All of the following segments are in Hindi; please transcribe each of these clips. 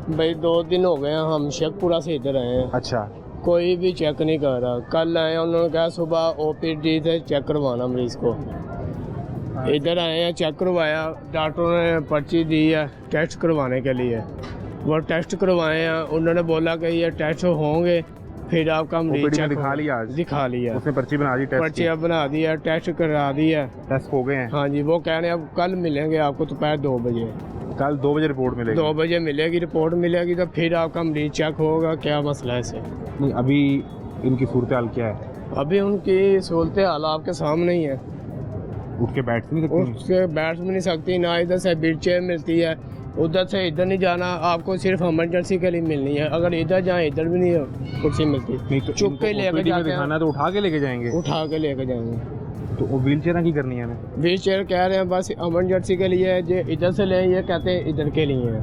भाई 2 दिन हो गए हैं, हम शेखपुरा से इधर आए हैं। अच्छा, कोई भी चेक नहीं कर रहा। कल आए, उन्होंने कहा सुबह ओपीडी से चेक करवाना मरीज को। इधर आए हैं, चेक करवाया, डॉक्टरों ने पर्ची दी है टेस्ट करवाने के लिए। वो टेस्ट करवाए हैं, उन्होंने बोला कि ये टेस्ट होंगे फिर आपका मरीज चेक दिखा लिया, आज दिखा लिया, उसने पर्ची बना दी, टेस्ट पर्ची अब बना दी है, टेस्ट करा दी है, टेस्ट हो गए हैं। हाँ जी, वो कह रहे हैं अब कल मिलेंगे आपको दोपहर 2 बजे। कल 2 बजे रिपोर्ट मिलेगी? 2 बजे मिलेगी रिपोर्ट, मिलेगी तो फिर आपका मरीज चेक होगा। क्या मसला है इसे? नहीं, अभी इनकी सूरत हाल क्या है? अभी उनकी सूरत हाल आपके सामने ही है। उठ के बैठ नहीं सकती? उठ के बैठ भी नहीं सकती, ना इधर से व्हील चेयर मिलती है, उधर से इधर नहीं जाना, आपको सिर्फ इमरजेंसी के लिए मिलनी है। अगर इधर जाए इधर भी नहीं कुर्सी मिलती, नहीं तो चुप के लेकर जाते हैं, तो उठा के लेके जाएंगे, उठा के लेकर जाएंगे। तो वो व्हील चेयर की करनी है हमें? व्हील चेयर कह रहे हैं बस इमरजेंसी के लिए, जो इधर से ले, ये कहते हैं इधर के लिए है।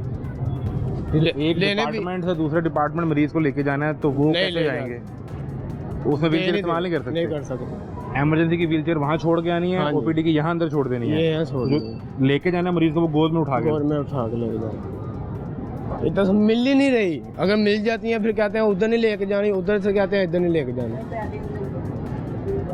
एक डिपार्टमेंट से दूसरे डिपार्टमेंट मरीज को लेके जाना है तो वो कैसे जाएंगे? उसमें व्हील चेयर इस्तेमाल नहीं कर सकते? नहीं कर सकते। इमरजेंसी की व्हीलचेयर वहाँ छोड़ के आनी है, हाँ ओपीडी की यहाँ अंदर छोड़ देनी है। ये है छोड़ जो लेके जाना है मरीज को वो गोद में उठा के लेके जाना। इधर से मिल ही नहीं रही, अगर मिल जाती है फिर कहते हैं उधर नहीं लेके जानी, उधर से कहते हैं इधर नहीं लेके जानी।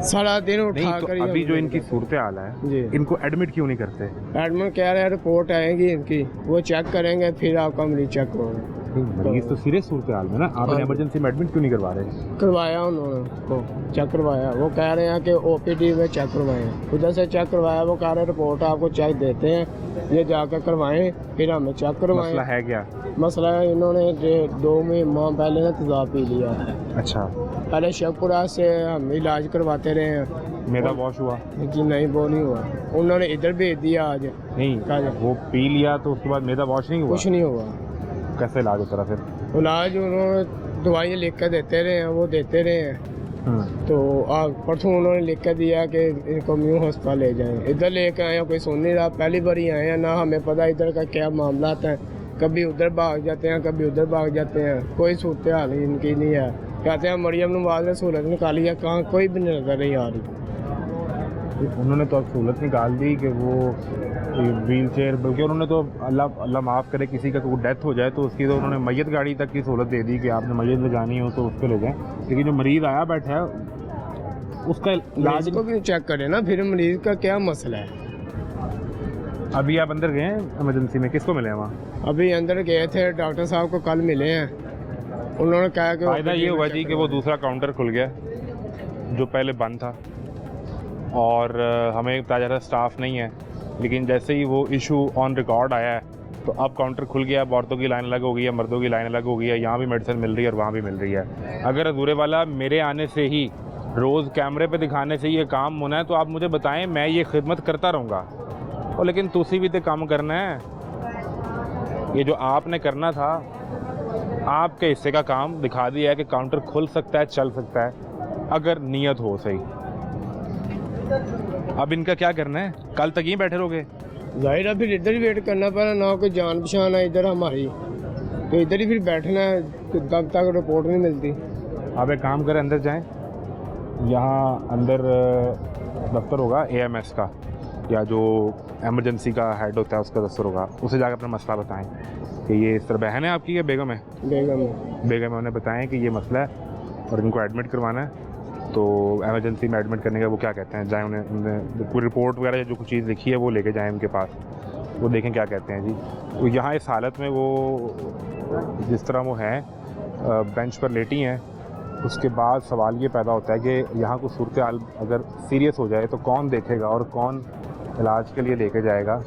सारा दिन उठा तो कर अभी जो इनकी सूरत हाल है, इनको एडमिट क्यों नहीं करते? एडमिट कह रहे हैं रिपोर्ट आएगी इनकी, वो चेक करेंगे फिर आपका मरीज चेक होगा। मरीज तो सीरियस सूरत हाल में ना, आप इमरजेंसी में एडमिट क्यों नहीं करवा रहे? करवाया उन्होंने को चेक करवाया, वो कह रहे हैं कि ओपीडी में चेक करवाएं, उधर से चेक करवाया, वो कह रहे हैं रिपोर्ट आपको चेक देते हैं, ये जाकर करवाएं फिर हमें चेक करवाएं। मसला है क्या? मसला है इन्होंने 2 माह पहले ना तेजाब पी लिया। अच्छा, पहले शेखपुरा से हम इलाज करवाते रहे हैं, मेरा वॉश हुआ जी नहीं वो नहीं हुआ, उन्होंने इधर भेज दिया आज। नहीं, वो पी लिया तो उसके बाद मेरा वॉश नहीं हुआ? कुछ नहीं हुआ। कैसे इलाज होता रहा फिर? इलाज उन्होंने दवाइयाँ लिख कर देते रहे हैं, वो देते रहे हैं। तो परसों उन्होंने लिख कर दिया कि इनको न्यू अस्पताल ले जाएं। इधर लेकर आए, कोई सुन नहीं रहा, पहली बार ही आए हैं, ना हमें पता इधर का क्या मामला है, कभी उधर भाग जाते हैं कभी उधर भाग जाते हैं, कोई सूरत हाल इनकी नहीं है। कहते हैं मरियम नवाज ने सहूलत निकाली है, कहाँ कोई भी नजर नहीं आ रही। उन्होंने तो अब सहूलत निकाल दी कि वो व्हील चेयर, बल्कि उन्होंने तो अल्लाह माफ़ करे किसी का कोई डेथ हो जाए तो उसकी तो उन्होंने मैयत गाड़ी तक की सहूलत दे दी कि आपने मैयत ले जानी हो तो उसको ले जाएं। लेकिन जो मरीज़ आया बैठा है उसका इलाज को भी चेक करें ना, फिर मरीज़ का क्या मसला है। अभी आप अंदर गए हैं इमरजेंसी में, किसको मिले हैं वहाँ? अभी अंदर गए थे, डॉक्टर साहब को कल मिले हैं, उन्होंने कहा कि फ़ायदा ये हुआ जी कि वो दूसरा काउंटर खुल गया जो पहले बंद था और हमें बताया जा रहा स्टाफ नहीं है, लेकिन जैसे ही वो इशू ऑन रिकॉर्ड आया है तो अब काउंटर खुल गया, औरतों की लाइन अलग हो गई है, मर्दों की लाइन अलग हो गई है, यहाँ भी मेडिसिन मिल रही है और वहाँ भी मिल रही है। अगर अधूरे वाला मेरे आने से ही, रोज़ कैमरे पे दिखाने से ये काम होना है तो आप मुझे बताएं, मैं ये खिदमत करता रहूँगा। और लेकिन तुसी भी तो काम करना है, ये जो आपने करना था आपके हिस्से का काम दिखा दिया है कि काउंटर खुल सकता है, चल सकता है, अगर नीयत हो सही। अब इनका क्या करना है? कल तक ही बैठे रहोगे? जाहिर है फिर इधर ही वेट करना पड़ा, ना कोई जान पहचान है इधर हमारी, तो इधर ही फिर बैठना है तब तक रिपोर्ट नहीं मिलती। आप एक काम करें, अंदर जाएं, यहाँ अंदर दफ्तर होगा AMS का या जो एमरजेंसी का हेड होता है उसका दफ्तर होगा, उसे जाकर अपना मसला बताएं कि ये इस तरह बहन है आपकी या बेगम है? बेगम है। उन्हें बताएं कि ये मसला है और इनको एडमिट करवाना है, तो एमरजेंसी में एडमिट करने का वो क्या कहते हैं, जाएँ उन्हें कोई रिपोर्ट वगैरह या जो कुछ चीज़ लिखी है वो लेके जाएँ उनके पास, वो देखें क्या कहते हैं जी। तो यहाँ इस हालत में वो जिस तरह वो हैं बेंच पर लेटी हैं, उसके बाद सवाल ये पैदा होता है कि यहाँ को सूरत हाल अगर सीरियस हो जाए तो कौन देखेगा और कौन इलाज के लिए लेके जाएगा।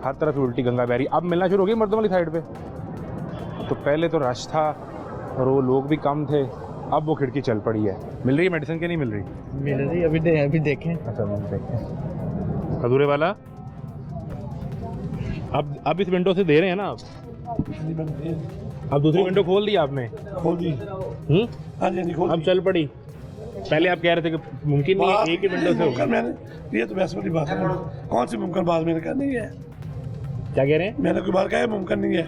हर तरफ उल्टी गंगा बह रही। अब मिलना शुरू हो गई मर्दों वाली साइड पे, तो पहले तो रश था और वो लोग भी कम थे, अब वो खिड़की चल पड़ी है। मिल रही है मेडिसिन के नहीं मिल रही? मिल रही, अभी देखें। अच्छा देखें अधूरे वाला, अब इस विंडो से दे रहे हैं ना आप? अब दूसरी विंडो खोल दी आपने? खोल दी। हाँ जी खोल। अब चल पड़ी। पहले आप कह रहे थे कि मुमकिन नहीं है एक ही विंडो से होगा। मैंने ये तो वैसे वाली बात है, कौन सी मुमकिन बात मैंने कहा नहीं है। क्या कह रहे हैं? मैंने कोई बात कहा है मुमकिन नहीं है,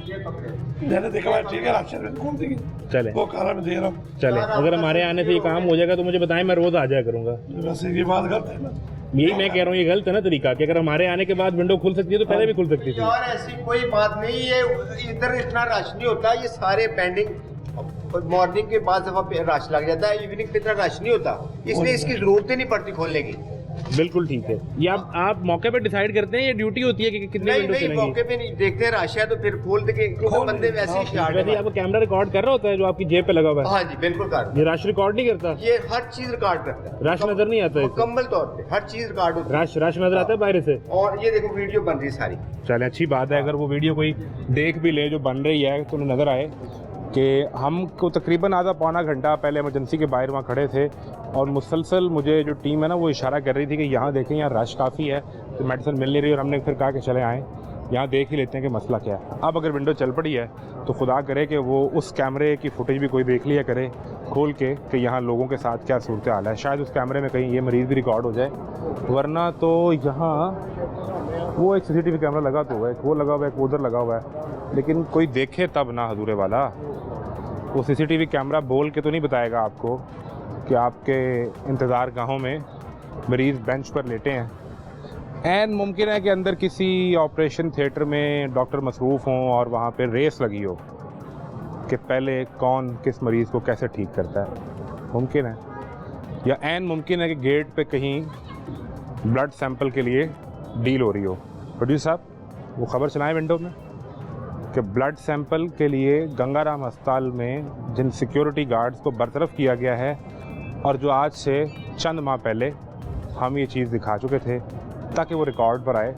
मैंने देखा ठीक है राशन खोल देंगे। चले वो कारा में दे रहा हूँ। चले, अगर हमारे आने से ये काम हो जाएगा तो मुझे बताएं, मैं रोज आ जाया करूँगा। वैसे ये बात करते हैं ना, यही मैं कह रहा हूँ, ये गलत है ना तरीका कि अगर हमारे आने के बाद विंडो खुल सकती है तो पहले भी खुल सकती थी। यार ऐसी कोई बात नहीं है, इधर इतना रश नहीं होता, ये सारे पेंडिंग मॉर्निंग के बाद दफा रश लग जाता है, इवनिंग पे इतना रश नहीं होता, इसलिए इसकी जरूरत ही नहीं पड़ती खोलने की। बिल्कुल ठीक है। ये आप मौके पे डिसाइड करते हैं, ये ड्यूटी होती है कि कितने नहीं विंडो नहीं, चलेंगी? मौके पे नहीं देखते, रश है तो फिर खोल देंगे, क्योंकि बंदे वैसे ही स्टार्ट वैसे ही आपको कैमरा रिकॉर्ड कर रहा होता है जो आपकी जेब पे लगा हुआ है? हाँ जी बिल्कुल कर, ये रश रिकॉर्ड नहीं करता? ये हर चीज रिकॉर्ड करता है, रश नजर नहीं आता है इससे? मुकम्मल तौर पे हर चीज रिकॉर्ड होती है, रश नजर आता है बाहर से? और ये देखो वीडियो बन रही है सारी। चले, अच्छी बात है। अगर वो वीडियो कोई देख भी ले जो बन रही है तो उन्हें नज़र आए कि हमको तकरीबन आधा पौना घंटा पहले इमरजेंसी के बाहर वहाँ खड़े थे और मुसलसल मुझे जो टीम है ना वो इशारा कर रही थी कि यहाँ देखें, यहाँ रश काफ़ी है, तो मेडिसिन मिल नहीं रही, और हमने फिर कहा कि चले आएँ यहाँ देख ही लेते हैं कि मसला क्या है। अब अगर विंडो चल पड़ी है तो खुदा करे कि वो उस कैमरे की फुटेज भी कोई देख लिया करे खोल के कि यहाँ लोगों के साथ क्या सूरत हाल है, शायद उस कैमरे में कहीं ये मरीज़ भी रिकॉर्ड हो जाए, वरना तो यहाँ वो एक CCTV कैमरा लगा तो हुआ है, एक वो लगा हुआ है, एक उधर लगा हुआ है, लेकिन कोई देखे तब ना हजूरे वाला। वो CCTV कैमरा बोल के तो नहीं बताएगा आपको कि आपके इंतज़ार गाहों में मरीज़ बेंच पर लेटे हैं। एन मुमकिन है कि अंदर किसी ऑपरेशन थिएटर में डॉक्टर मसरूफ़ हों और वहाँ पे रेस लगी हो कि पहले कौन किस मरीज़ को कैसे ठीक करता है, मुमकिन है। या एन मुमकिन है कि गेट पे कहीं ब्लड सैंपल के लिए डील हो रही हो। प्रोड्यूसर साहब वो खबर चलाएं विंडो में कि ब्लड सैंपल के लिए गंगाराम अस्पताल में जिन सिक्योरिटी गार्ड्स को बरतरफ किया गया है और जो आज से चंद माह पहले हम ये चीज़ दिखा चुके थे ताकि वो रिकॉर्ड पर आए